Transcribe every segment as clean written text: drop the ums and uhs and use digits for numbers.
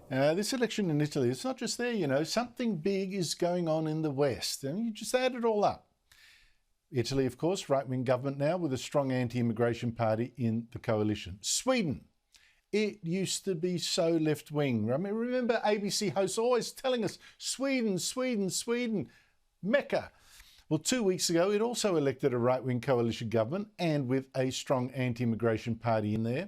This election in Italy, it's not just there, something big is going on in the West, and you just add it all up. Italy, of course, right-wing government now with a strong anti-immigration party in the coalition. Sweden, it used to be so left-wing. I mean, remember ABC hosts always telling us, Sweden, Sweden, Sweden, Mecca. Well, 2 weeks ago, it also elected a right-wing coalition government and with a strong anti-immigration party in there.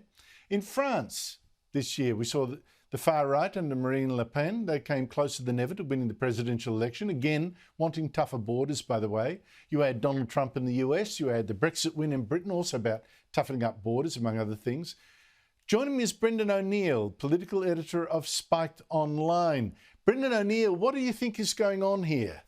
In France this year, we saw the far right under Marine Le Pen. They came closer than ever to winning the presidential election, again wanting tougher borders, by the way. You had Donald Trump in the US, you had the Brexit win in Britain, also about toughening up borders, among other things. Joining me is Brandan O'Neill, political editor of Spiked Online. Brandan O'Neill, what do you think is going on here?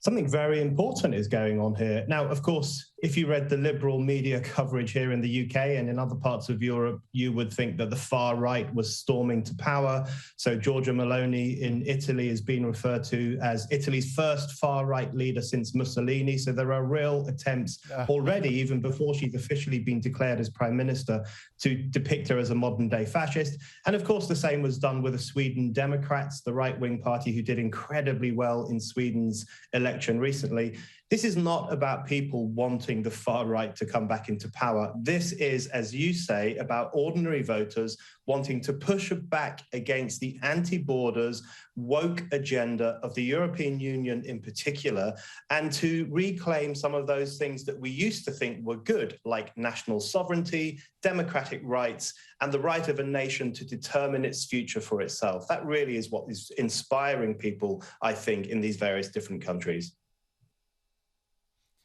Something very important is going on here. Now, of course, if you read the liberal media coverage here in the UK and in other parts of Europe, you would think that the far right was storming to power. So Giorgia Meloni in Italy is being referred to as Italy's first far right leader since Mussolini. So there are real attempts already, even before she's officially been declared as prime minister, to depict her as a modern day fascist. And of course, the same was done with the Sweden Democrats, the right-wing party who did incredibly well in Sweden's election recently. This is not about people wanting the far right to come back into power. This is, as you say, about ordinary voters wanting to push back against the anti-borders, woke agenda of the European Union in particular, and to reclaim some of those things that we used to think were good, like national sovereignty, democratic rights, and the right of a nation to determine its future for itself. That really is what is inspiring people, I think, in these various different countries.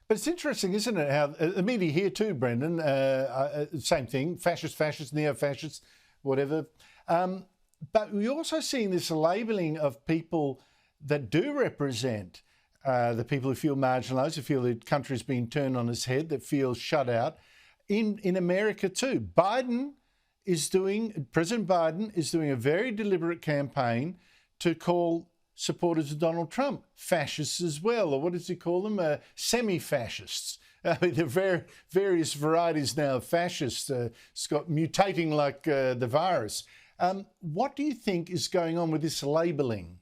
But it's interesting, isn't it, how the media here too, Brandan, same thing, fascists, neo-fascists, whatever. But we're also seeing this labelling of people that do represent the people who feel marginalised, who feel the country's been turned on its head, that feel shut out. In America too, President Biden is doing a very deliberate campaign to call supporters of Donald Trump fascists as well, or what does he call them? Semi-fascists. I mean, there are various varieties now of fascists, Scott, mutating like the virus. What do you think is going on with this labelling?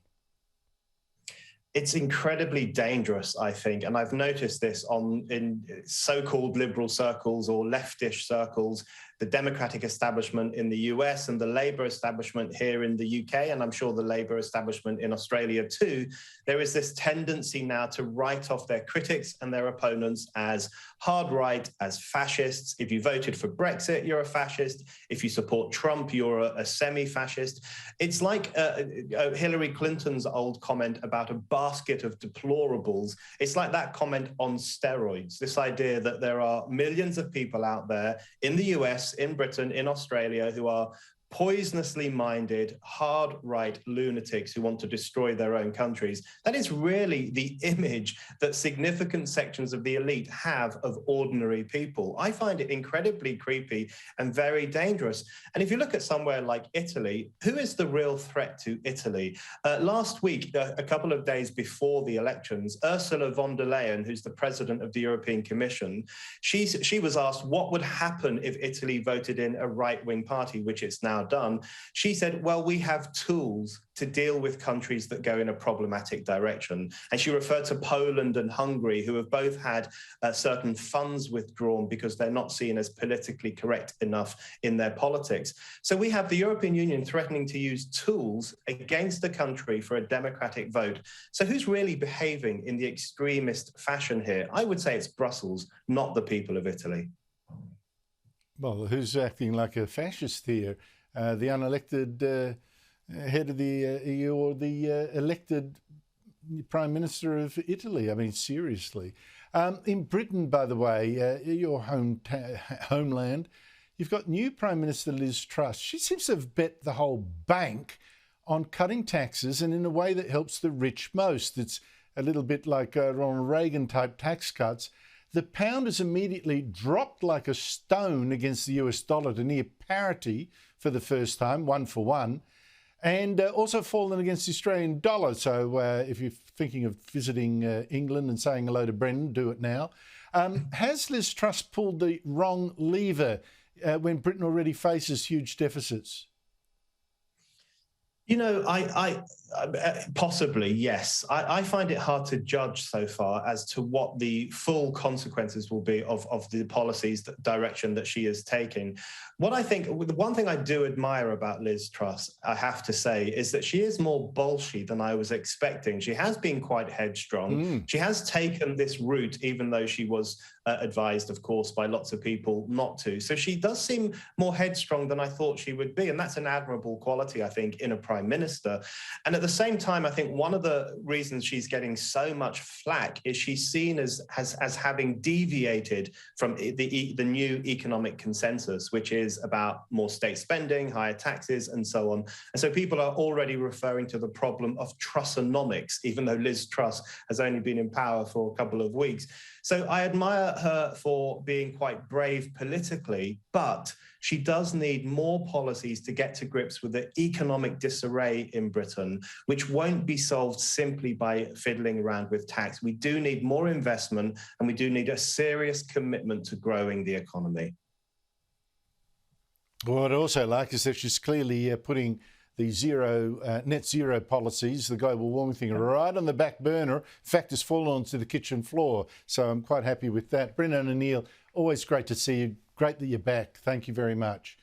It's incredibly dangerous, I think, and I've noticed this in so-called liberal circles or leftish circles, the Democratic establishment in the US and the Labour establishment here in the UK, and I'm sure the Labour establishment in Australia too. There is this tendency now to write off their critics and their opponents as hard right, as fascists. If you voted for Brexit, you're a fascist. If you support Trump, you're a semi-fascist. It's like Hillary Clinton's old comment about a basket of deplorables. It's like that comment on steroids, this idea that there are millions of people out there in the US, in Britain, in Australia, who are poisonously minded, hard right lunatics who want to destroy their own countries. That is really the image that significant sections of the elite have of ordinary people. I find it incredibly creepy and very dangerous. And if you look at somewhere like Italy, who is the real threat to Italy? Last week, a couple of days before the elections, Ursula von der Leyen, who's the president of the European Commission, she was asked what would happen if Italy voted in a right-wing party, which it's now done. She said, well, we have tools to deal with countries that go in a problematic direction. And she referred to Poland and Hungary, who have both had certain funds withdrawn because they're not seen as politically correct enough in their politics. So we have the European Union threatening to use tools against the country for a democratic vote. So who's really behaving in the extremist fashion here? I would say it's Brussels, not the people of Italy. Well, who's acting like a fascist here? The unelected head of the EU or the elected Prime Minister of Italy? I mean, seriously. In Britain, by the way, your homeland, you've got new Prime Minister Liz Truss. She seems to have bet the whole bank on cutting taxes and in a way that helps the rich most. It's a little bit like Ronald Reagan type tax cuts. The pound has immediately dropped like a stone against the US dollar to near parity for the first time, 1 for 1, and also fallen against the Australian dollar. So if you're thinking of visiting England and saying hello to Brendan, do it now. Has Liz Truss pulled the wrong lever when Britain already faces huge deficits? Possibly, yes. I find it hard to judge so far as to what the full consequences will be of the policies, direction that she is taking. What I think, the one thing I do admire about Liz Truss, I have to say, is that she is more bolshy than I was expecting. She has been quite headstrong. She has taken this route, even though she was advised, of course, by lots of people not to. So she does seem more headstrong than I thought she would be. And that's an admirable quality, I think, in a prime minister. And at the same time, I think one of the reasons she's getting so much flack is she's seen as having deviated from the new economic consensus, which is about more state spending, higher taxes, and so on. And so people are already referring to the problem of Trussonomics, even though Liz Truss has only been in power for a couple of weeks. So I admire her for being quite brave politically, but she does need more policies to get to grips with the economic disarray in Britain, which won't be solved simply by fiddling around with tax. We do need more investment, and we do need a serious commitment to growing the economy. What I'd also like is that she's clearly putting the net zero policies, the global warming thing, right on the back burner. In fact, it's fallen onto the kitchen floor. So I'm quite happy with that. Brandan O'Neill, always great to see you. Great that you're back. Thank you very much.